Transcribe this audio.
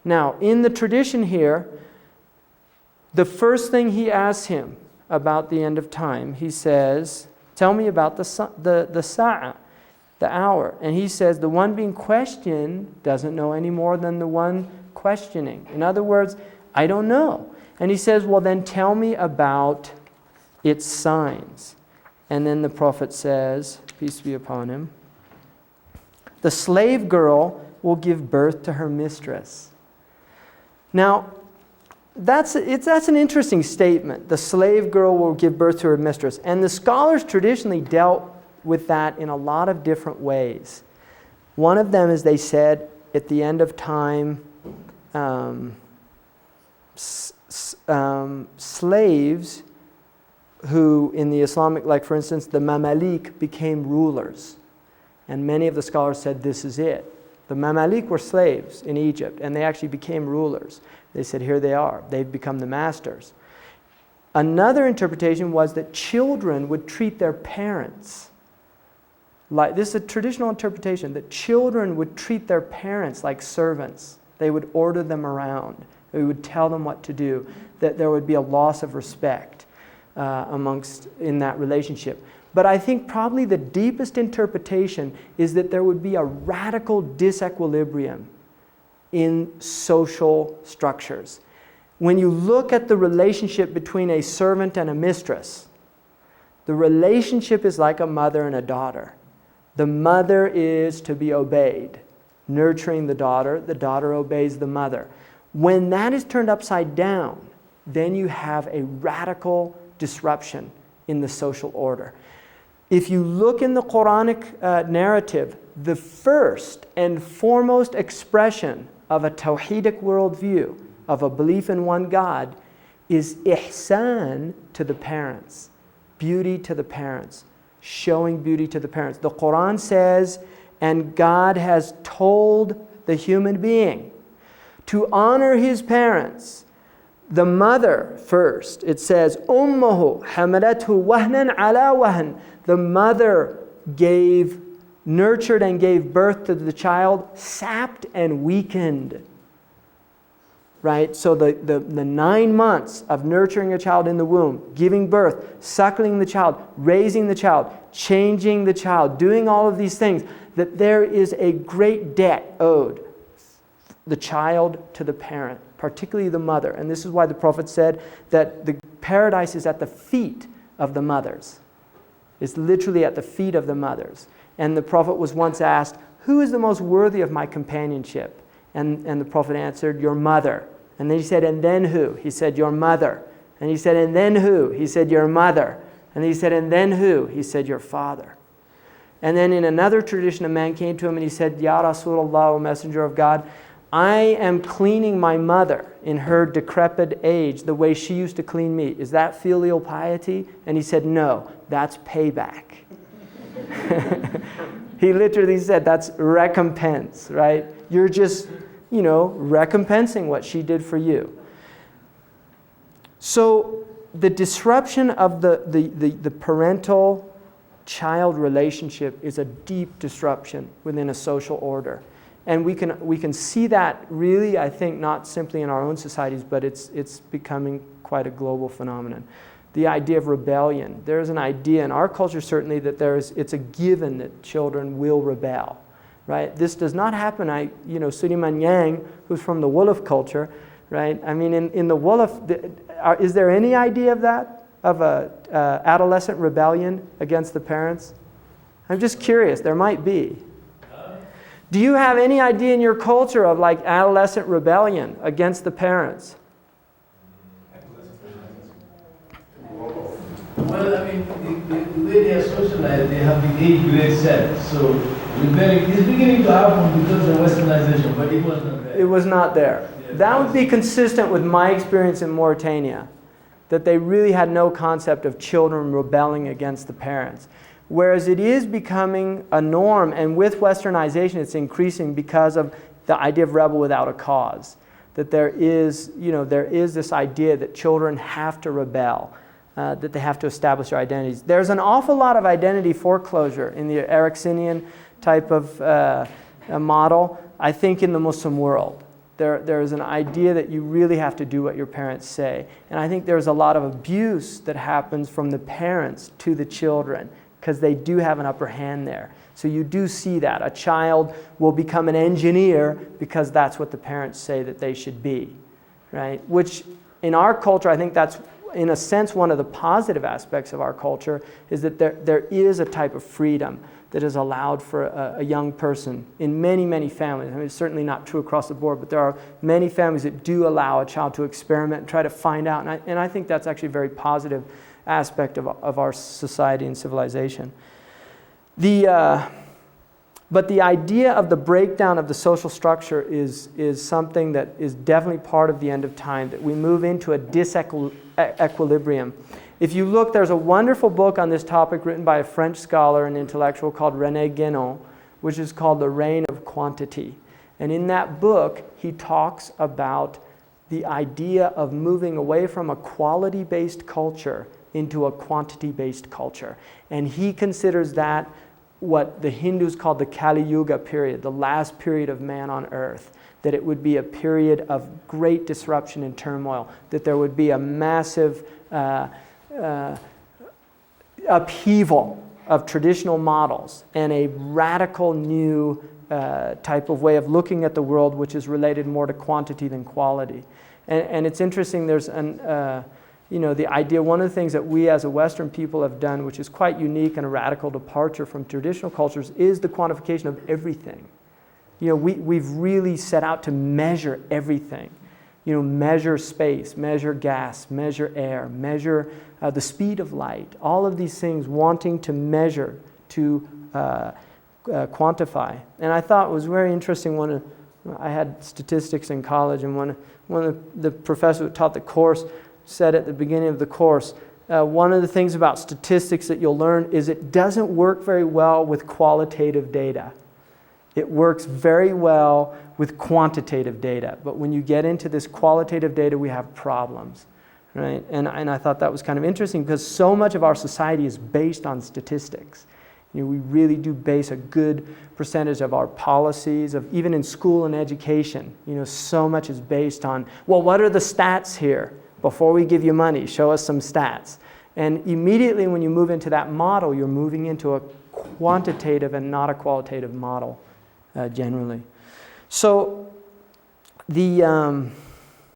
Now, in the tradition here, the first thing he asks him about the end of time, he says, tell me about the sa'a, the hour. And he says, the one being questioned doesn't know any more than the one questioning. In other words, I don't know. And he says, well, then tell me about its signs. And then the Prophet says, peace be upon him, the slave girl will give birth to her mistress. Now, that's an interesting statement. The slave girl will give birth to her mistress. And the scholars traditionally dealt with that in a lot of different ways. One of them is they said at the end of time, slaves who in the Islamic, like for instance, the Mamalik became rulers. And many of the scholars said this is it. The Mamalik were slaves in Egypt, and they actually became rulers. They said, here they are. They've become the masters. Another interpretation was that children would treat their parents like, this is a traditional interpretation, that children would treat their parents like servants. They would order them around. They would tell them what to do. That there would be a loss of respect in that relationship. But I think probably the deepest interpretation is that there would be a radical disequilibrium in social structures. When you look at the relationship between a servant and a mistress, the relationship is like a mother and a daughter. The mother is to be obeyed, nurturing the daughter obeys the mother. When that is turned upside down, then you have a radical disruption in the social order. If you look in the Quranic narrative, the first and foremost expression of a tawhidic worldview, of a belief in one God, is ihsan to the parents, beauty to the parents, showing beauty to the parents. The Quran says, and God has told the human being to honor his parents. The mother first, it says, Ummuhu hamalathu wahnan ala wahn. The mother nurtured and gave birth to the child, sapped and weakened. Right? So the 9 months of nurturing a child in the womb, giving birth, suckling the child, raising the child, changing the child, doing all of these things, that there is a great debt owed, the child to the parent, particularly the mother. And this is why the Prophet said that the paradise is at the feet of the mothers. It's literally at the feet of the mothers. And the Prophet was once asked, who is the most worthy of my companionship? And the Prophet answered, your mother. And then he said, and then who? He said, your mother. And he said, and then who? He said, your mother. And he said, and then who? He said, your father. And then in another tradition, a man came to him and he said, Ya Rasulullah, O Messenger of God, I am cleaning my mother in her decrepit age the way she used to clean me. Is that filial piety? And he said, no, that's payback. He literally said that's recompense, right? You're just, recompensing what she did for you. So the disruption of the parental-child relationship is a deep disruption within a social order. And we can see that really, I think, not simply in our own societies, but it's becoming quite a global phenomenon. The idea of rebellion. There's an idea in our culture certainly that it's a given that children will rebel, right? This does not happen. Suleiman Yang, who's from the Wolof culture, right? I mean, in the Wolof, is there any idea of that, of a adolescent rebellion against the parents? I'm just curious. There might be. Do you have any idea in your culture of like adolescent rebellion against the parents? Well, I mean, the way they are socialized, they have the age grade set. So it's beginning to happen because of westernization, but it was not there. It was not there. Yeah, that would be consistent with my experience in Mauritania, that they really had no concept of children rebelling against the parents. Whereas it is becoming a norm, and with westernization it's increasing because of the idea of rebel without a cause. That there is this idea that children have to rebel. That they have to establish their identities. There's an awful lot of identity foreclosure in the Ericksonian type of model, I think, in the Muslim world. There is an idea that you really have to do what your parents say. And I think there's a lot of abuse that happens from the parents to the children because they do have an upper hand there. So you do see that. A child will become an engineer because that's what the parents say that they should be, right? Which in our culture, I think that's, in a sense, one of the positive aspects of our culture is that there is a type of freedom that is allowed for a young person in many, many families. I mean, it's certainly not true across the board, but there are many families that do allow a child to experiment and try to find out. And I think that's actually a very positive aspect of our society and civilization. But the idea of the breakdown of the social structure is something that is definitely part of the end of time, that we move into a disequilibrium. If you look, there's a wonderful book on this topic written by a French scholar and intellectual called René Guénon, which is called The Reign of Quantity. And in that book, he talks about the idea of moving away from a quality-based culture into a quantity-based culture. And he considers that what the Hindus call the Kali Yuga period, the last period of man on earth, that it would be a period of great disruption and turmoil, that there would be a massive upheaval of traditional models and a radical new type of way of looking at the world, which is related more to quantity than quality. And it's interesting, there's the idea, one of the things that we as a Western people have done, which is quite unique and a radical departure from traditional cultures, is the quantification of everything. We've really set out to measure everything. Measure space, measure gas, measure air, measure the speed of light. All of these things wanting to measure, to quantify. And I thought it was very interesting. I had statistics in college, and one of the professors who taught the course said at the beginning of the course, one of the things about statistics that you'll learn is it doesn't work very well with qualitative data. It works very well with quantitative data. But when you get into this qualitative data, we have problems, right? And I thought that was kind of interesting because so much of our society is based on statistics. We really do base a good percentage of our policies, of even in school and education. So much is based on, well, what are the stats here? Before we give you money, show us some stats. And immediately when you move into that model, you're moving into a quantitative and not a qualitative model, generally. So the